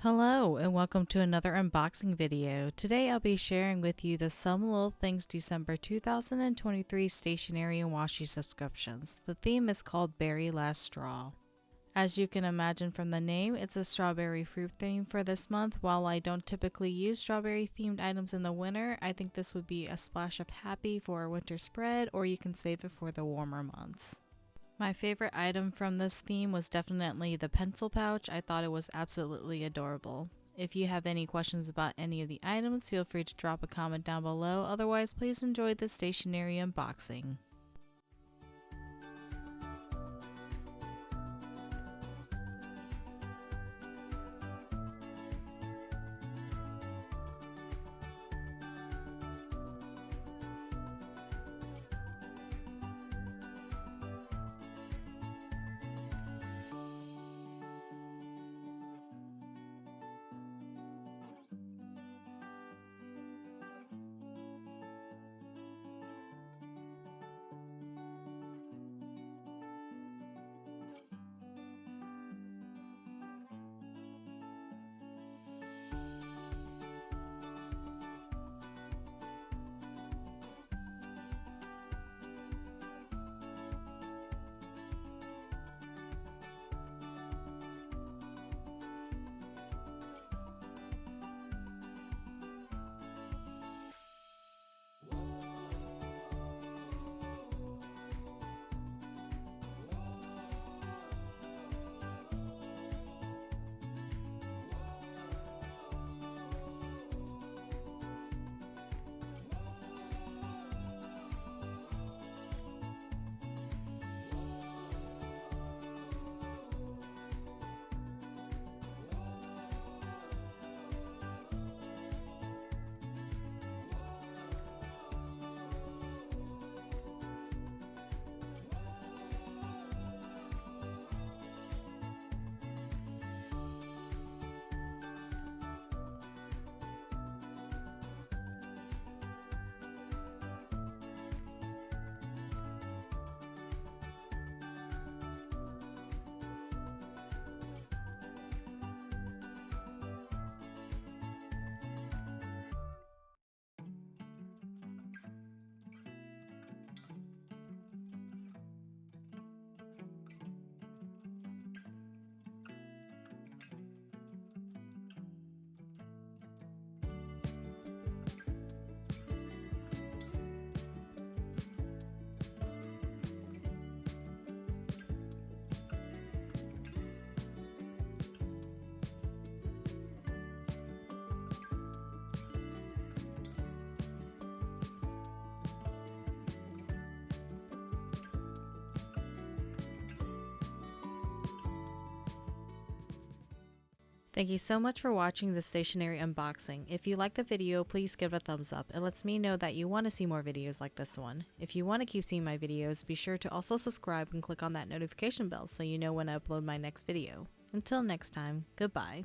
Hello and welcome to another unboxing video. Today I'll be sharing with you the SumLilThings December 2023 Stationery and Washi subscriptions. The theme is called Berry Last Straw. As you can imagine from the name, it's a strawberry fruit theme for this month. While I don't typically use strawberry themed items in the winter, I think this would be a splash of happy for a winter spread, or you can save it for the warmer months. My favorite item from this theme was definitely the pencil pouch. I thought it was absolutely adorable. If you have any questions about any of the items, feel free to drop a comment down below. Otherwise, please enjoy the stationery unboxing. Thank you so much for watching the stationery unboxing. If you like the video, please give it a thumbs up. It lets me know that you want to see more videos like this one. If you want to keep seeing my videos, be sure to also subscribe and click on that notification bell so you know when I upload my next video. Until next time, goodbye.